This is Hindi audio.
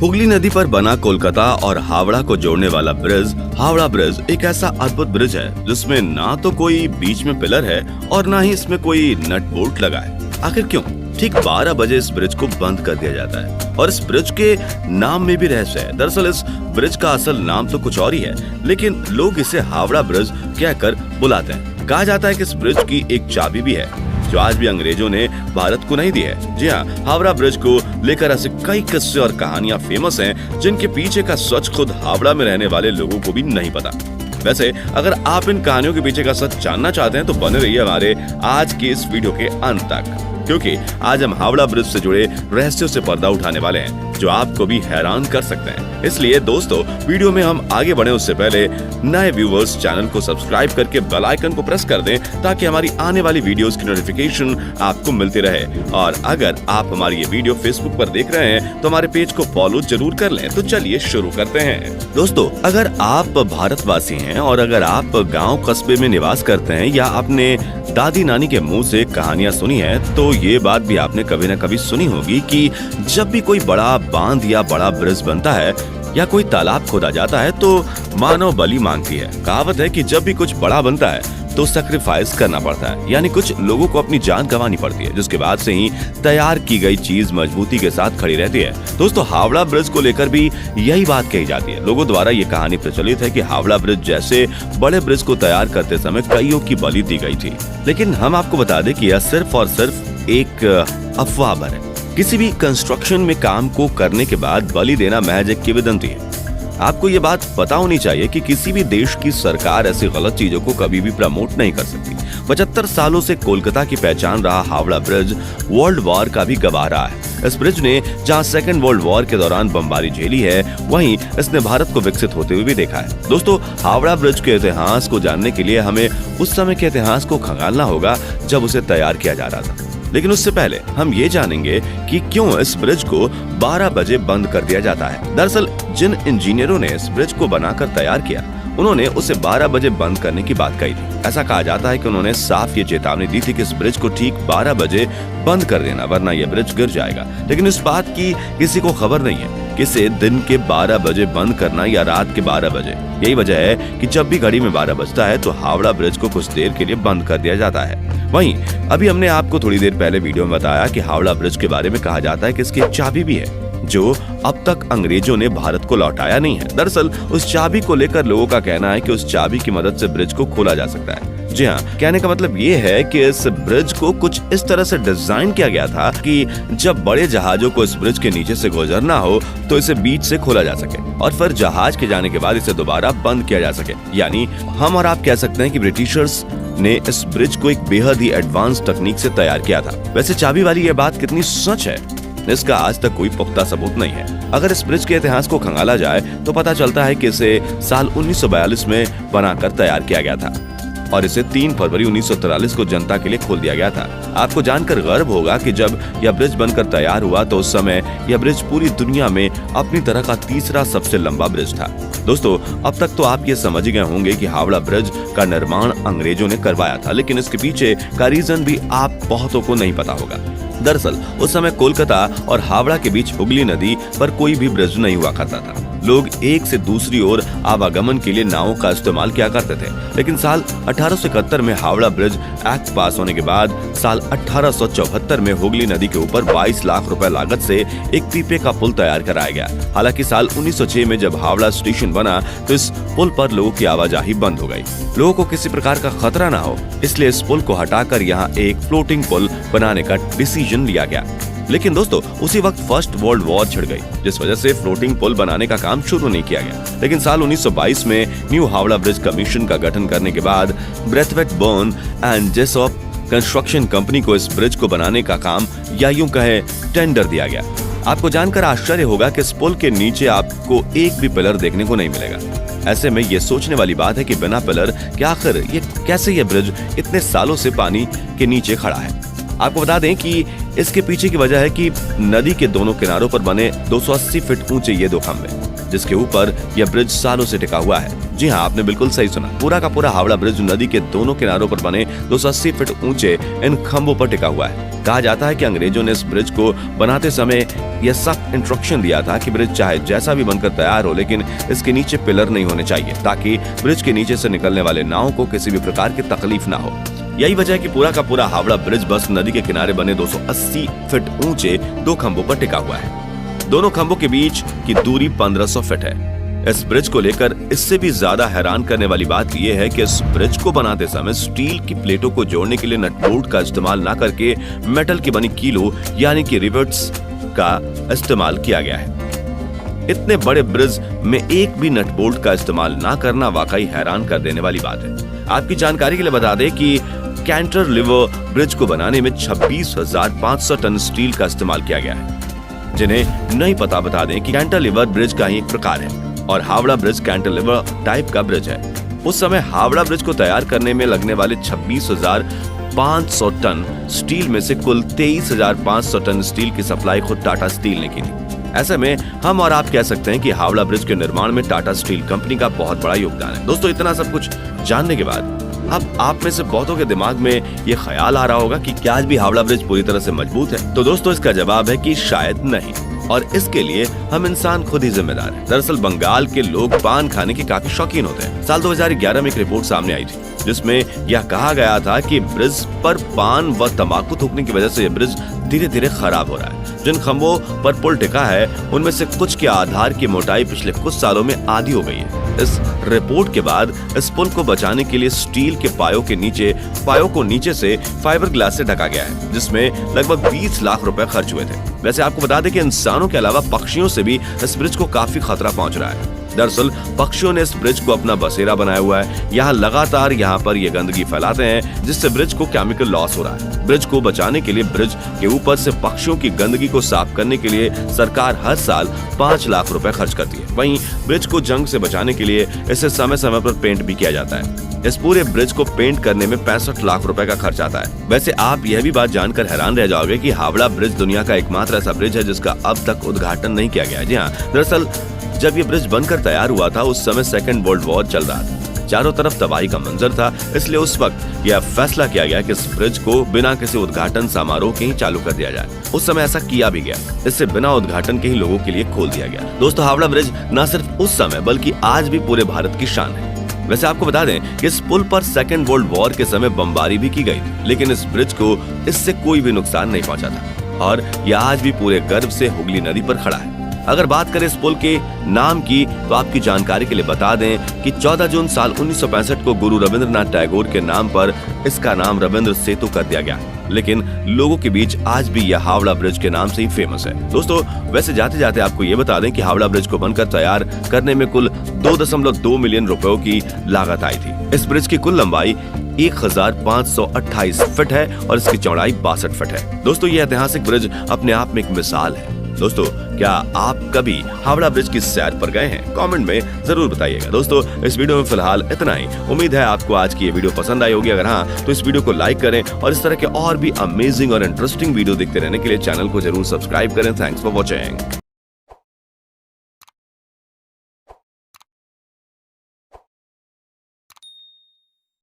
हुगली नदी पर बना कोलकाता और हावड़ा को जोड़ने वाला ब्रिज हावड़ा ब्रिज एक ऐसा अद्भुत ब्रिज है जिसमें ना तो कोई बीच में पिलर है और ना ही इसमें कोई नट बोल्ट लगा है। आखिर क्यों? ठीक 12 बजे इस ब्रिज को बंद कर दिया जाता है और इस ब्रिज के नाम में भी रहस्य है। दरअसल इस ब्रिज का असल नाम तो कुछ और ही है, लेकिन लोग इसे हावड़ा ब्रिज कहकर बुलाते हैं। कहा जाता है कि इस ब्रिज की एक चाबी भी है जो आज भी अंग्रेजों ने भारत को नहीं दी है। जी हाँ, हावड़ा ब्रिज को लेकर ऐसे कई किस्से और कहानियां फेमस हैं जिनके पीछे का सच खुद हावड़ा में रहने वाले लोगों को भी नहीं पता। वैसे अगर आप इन कहानियों के पीछे का सच जानना चाहते हैं तो बने रहिए हमारे आज के इस वीडियो के अंत तक, क्योंकि आज हम हावड़ा ब्रिज से जुड़े रहस्यों से पर्दा उठाने वाले हैं जो आपको भी हैरान कर सकते हैं। इसलिए दोस्तों, वीडियो में हम आगे बढ़े उससे पहले नए व्यूवर्स चैनल को सब्सक्राइब करके बेल आइकन को प्रेस कर दें ताकि हमारी आने वाली वीडियोस की नोटिफिकेशन आपको मिलती रहे। और अगर आप हमारी ये वीडियो फेसबुक पर देख रहे हैं तो हमारे पेज को फॉलो जरूर कर लें। तो चलिए शुरू करते हैं। दोस्तों, अगर आप भारतवासी हैं और अगर आप गाँव कस्बे में निवास करते हैं या अपने दादी नानी के मुंह से कहानियां सुनी है तो ये बात भी आपने कभी न कभी सुनी होगी कि जब भी कोई बड़ा बांध या बड़ा ब्रिज बनता है या कोई तालाब खोदा जाता है तो मानव बलि मांगती है। कहावत है कि जब भी कुछ बड़ा बनता है तो सैक्रिफाइस करना पड़ता है, यानी कुछ लोगों को अपनी जान गंवानी पड़ती है, जिसके बाद से ही तैयार की गई चीज मजबूती के साथ खड़ी रहती है। दोस्तों, हावड़ा ब्रिज को लेकर भी यही बात कही जाती है। लोगों द्वारा ये कहानी प्रचलित है कि हावड़ा ब्रिज जैसे बड़े ब्रिज को तैयार करते समय कईयों की बलि दी गई थी। लेकिन हम आपको बता दें कि यह सिर्फ और सिर्फ एक अफवाह भर है। किसी भी कंस्ट्रक्शन में काम को करने के बाद बलि देना महज एक किंवदंती है। आपको ये बात पता होनी चाहिए कि किसी भी देश की सरकार ऐसी गलत चीजों को कभी भी प्रमोट नहीं कर सकती। 75 सालों से कोलकाता की पहचान रहा हावड़ा ब्रिज वर्ल्ड वॉर का भी गवाह रहा है। इस ब्रिज ने जहां सेकेंड वर्ल्ड वॉर के दौरान बमबारी झेली है, वहीं इसने भारत को विकसित होते हुए भी देखा है। दोस्तों, हावड़ा ब्रिज के इतिहास को जानने के लिए हमें उस समय के इतिहास को खंगालना होगा जब उसे तैयार किया जा रहा था। लेकिन उससे पहले हम ये जानेंगे कि क्यों इस ब्रिज को 12 बजे बंद कर दिया जाता है। दरअसल जिन इंजीनियरों ने इस ब्रिज को बनाकर तैयार किया, उन्होंने उसे 12 बजे बंद करने की बात कही थी। ऐसा कहा जाता है कि उन्होंने साफ ये चेतावनी दी थी कि इस ब्रिज को ठीक 12 बजे बंद कर देना, वरना यह ब्रिज गिर जाएगा। लेकिन इस बात की किसी को खबर नहीं है कि इसे दिन के 12 बजे बंद करना या रात के 12 बजे। यही वजह है कि जब भी घड़ी में 12 बजता है तो हावड़ा ब्रिज को कुछ देर के लिए बंद कर दिया जाता है। वहीं अभी हमने आपको थोड़ी देर पहले वीडियो में बताया कि हावड़ा ब्रिज के बारे में कहा जाता है कि इसकी एक चाबी भी है जो अब तक अंग्रेजों ने भारत को लौटाया नहीं है। दरअसल उस चाबी को लेकर लोगों का कहना है कि उस चाबी की मदद से ब्रिज को खोला जा सकता है। जी हाँ, कहने का मतलब ये है कि इस ब्रिज को कुछ इस तरह से डिजाइन किया गया था कि जब बड़े जहाजों को इस ब्रिज के नीचे से गुजरना हो तो इसे बीच से खोला जा सके और फिर जहाज के जाने के बाद इसे दोबारा बंद किया जा सके। यानी हम और आप कह सकते हैं कि ब्रिटिशर्स ने इस ब्रिज को एक बेहद ही एडवांस तकनीक से तैयार किया था। वैसे चाबी वाली ये बात कितनी सच है, इसका आज तक कोई पुख्ता सबूत नहीं है। अगर इस ब्रिज के इतिहास को खंगाला जाए तो पता चलता है कि इसे साल 1942 में बनाकर तैयार किया गया था और इसे 3 फरवरी 1943 को जनता के लिए खोल दिया गया था। आपको जानकर गर्व होगा कि जब यह ब्रिज बनकर तैयार हुआ तो उस समय यह ब्रिज पूरी दुनिया में अपनी तरह का तीसरा सबसे लंबा ब्रिज था। दोस्तों, अब तक तो आप ये समझ गए होंगे कि हावड़ा ब्रिज का निर्माण अंग्रेजों ने करवाया था, लेकिन इसके पीछे का रीजन भी आप बहुतों को नहीं पता होगा। दरअसल उस समय कोलकाता और हावड़ा के बीच हुगली नदी पर कोई भी ब्रिज नहीं हुआ करता था। लोग एक से दूसरी ओर आवागमन के लिए नावों का इस्तेमाल किया करते थे। लेकिन साल 1871 में हावड़ा ब्रिज एक्ट पास होने के बाद साल 1874 में हुगली नदी के ऊपर 22 लाख रुपए लागत से एक पीपे का पुल तैयार कराया गया। हालांकि साल 1906 में जब हावड़ा स्टेशन बना तो इस पुल पर लोगों की आवाजाही बंद हो गई। लोगों को किसी प्रकार का खतरा न हो, इसलिए इस पुल को हटाकर यहाँ एक फ्लोटिंग पुल बनाने का डिसीजन लिया गया। लेकिन दोस्तों, उसी वक्त फर्स्ट वर्ल्ड वॉर छिड़ गई, जिस वजह से फ्लोटिंग पुल बनाने का काम शुरू नहीं किया गया। लेकिन साल 1922 में न्यू हावड़ा ब्रिज कमीशन का गठन करने के बाद Braithwaite Burn and Jessop construction company को इस ब्रिज को बनाने का काम या यूं कहे टेंडर दिया गया। आपको जानकर आश्चर्य होगा कि इस पुल के नीचे आपको एक भी पिलर देखने को नहीं मिलेगा। ऐसे में ये सोचने वाली बात है कि बिना पिलर के आखिर ये कैसे ये ब्रिज इतने सालों से पानी के नीचे खड़ा है। आपको बता दें कि इसके पीछे की वजह है कि नदी के दोनों किनारों पर बने 280 फीट ऊंचे ये 2 खंभे जिसके ऊपर यह ब्रिज सालों से टिका हुआ है। जी हाँ, आपने बिल्कुल सही सुना, पूरा का पूरा हावड़ा ब्रिज नदी के दोनों किनारों पर बने 280 फीट ऊंचे इन खंभों पर टिका हुआ है। कहा जाता है कि अंग्रेजों ने इस ब्रिज को बनाते समय यह सख्त इंस्ट्रक्शन दिया था कि ब्रिज चाहे जैसा भी बनकर तैयार हो, लेकिन इसके नीचे पिलर नहीं होने चाहिए, ताकि ब्रिज के नीचे से निकलने वाले नावों को किसी भी प्रकार की तकलीफ ना हो। यही वजह है कि पूरा का पूरा हावड़ा ब्रिज बस नदी के किनारे बने 280 फीट ऊंचे 2 खंभों पर टिका हुआ है। दोनों खंभों के बीच की दूरी 1500 फीट है। इस ब्रिज को लेकर इससे भी ज्यादा हैरान करने वाली बात यह है कि इस ब्रिज को बनाते समय स्टील की प्लेटों को जोड़ने के लिए नट बोल्ट का इस्तेमाल न करके मेटल की बनी कीलो यानी कि रिवेट्स का इस्तेमाल किया गया है। इतने बड़े ब्रिज में एक भी नट बोल्ट का इस्तेमाल ना करना वाकई हैरान कर देने वाली बात है। आपकी जानकारी के लिए बता दें कि कैंटिलीवर ब्रिज को बनाने में 26,500 टन स्टील का इस्तेमाल किया गया है। जिन्हें नहीं पता बता दें कि कैंटिलीवर ब्रिज का ही एक प्रकार है और हावड़ा ब्रिज कैंटिलीवर टाइप का ब्रिज है। उस समय हावड़ा ब्रिज को तैयार करने में लगने वाले 26,500 टन स्टील में से कुल 23,500 टन स्टील की सप्लाई खुद टाटा स्टील ने की थी। ऐसे में हम और आप कह सकते हैं कि हावड़ा ब्रिज के निर्माण में टाटा स्टील कंपनी का बहुत बड़ा योगदान है। दोस्तों, इतना सब कुछ जानने के बाद अब आप में से बहुतों के दिमाग में ये ख्याल आ रहा होगा कि क्या आज भी हावड़ा ब्रिज पूरी तरह से मजबूत है? तो दोस्तों, इसका जवाब है कि शायद नहीं, और इसके लिए हम इंसान खुद ही जिम्मेदार हैं। दरअसल बंगाल के लोग पान खाने के काफी शौकीन होते हैं। साल 2011 में एक रिपोर्ट सामने आई थी जिसमें यह कहा गया था कि ब्रिज पर पान व तंबाकू थूकने की वजह से यह ब्रिज धीरे धीरे खराब हो रहा है। जिन खंभों पर पुल टिका है उनमें से कुछ के आधार की मोटाई पिछले कुछ सालों में आधी हो गई है। इस रिपोर्ट के बाद इस पुल को बचाने के लिए स्टील के पायों को नीचे से फाइबर ग्लास से ढका गया है, जिसमें लगभग 20 लाख रुपए खर्च हुए थे। वैसे आपको बता दें कि इंसानों के अलावा पक्षियों से भी इस ब्रिज को काफी खतरा पहुंच रहा है। दरअसल पक्षियों ने इस ब्रिज को अपना बसेरा बनाया हुआ है। यहाँ लगातार पर ये गंदगी फैलाते हैं, जिससे ब्रिज को केमिकल लॉस हो रहा है। ब्रिज को बचाने के लिए ब्रिज के ऊपर से पक्षियों की गंदगी को साफ करने के लिए सरकार हर साल 5 लाख रुपए खर्च करती है। वहीं ब्रिज को जंग से बचाने के लिए इसे समय समय पर पेंट भी किया जाता है। इस पूरे ब्रिज को पेंट करने में 65 लाख रुपए का खर्च आता है। वैसे आप यह भी बात जानकर हैरान रह जाओगे कि हावड़ा ब्रिज दुनिया का एकमात्र ऐसा ब्रिज है जिसका अब तक उद्घाटन नहीं किया गया। जी हाँ, दरअसल जब ये ब्रिज बनकर तैयार हुआ था उस समय सेकेंड वर्ल्ड वॉर चल रहा था। चारों तरफ तबाही का मंजर था, इसलिए उस वक्त यह फैसला किया गया कि इस ब्रिज को बिना किसी उद्घाटन समारोह के ही चालू कर दिया जाए। उस समय ऐसा किया भी गया। इससे बिना उद्घाटन के ही लोगों के लिए खोल दिया गया। दोस्तों, हावड़ा ब्रिज न सिर्फ उस समय बल्कि आज भी पूरे भारत की शान है। वैसे आपको बता दें कि इस पुल पर सेकेंड वर्ल्ड वॉर के समय बमबारी भी की गई थी, लेकिन इस ब्रिज को इससे कोई भी नुकसान नहीं पहुंचा था और यह आज भी पूरे गर्व से हुगली नदी पर खड़ा है। अगर बात करें इस पुल के नाम की, तो आपकी जानकारी के लिए बता दें कि 14 जून साल 1965 को गुरु रविंद्रनाथ टैगोर के नाम पर इसका नाम रविंद्र सेतु कर दिया गया, लेकिन लोगों के बीच आज भी यह हावड़ा ब्रिज के नाम से ही फेमस है। दोस्तों, वैसे जाते जाते आपको ये बता दें कि हावड़ा ब्रिज को बनकर तैयार करने में कुल 2.2 मिलियन रुपयों की लागत आई थी। इस ब्रिज की कुल लंबाई 1528 फीट है और इसकी चौड़ाई 62 फीट है। दोस्तों, ये ऐतिहासिक ब्रिज अपने आप में एक मिसाल है। दोस्तों, क्या आप कभी हावड़ा ब्रिज की सैर पर गए हैं? कमेंट में जरूर बताइएगा। दोस्तों, इस वीडियो में फिलहाल इतना ही। उम्मीद है आपको आज की ये वीडियो पसंद आई होगी। अगर हाँ, तो इस वीडियो को लाइक करें और इस तरह के और भी अमेजिंग और इंटरेस्टिंग वीडियो देखते रहने के लिए चैनल को जरूर सब्सक्राइब करें। Thanks for watching.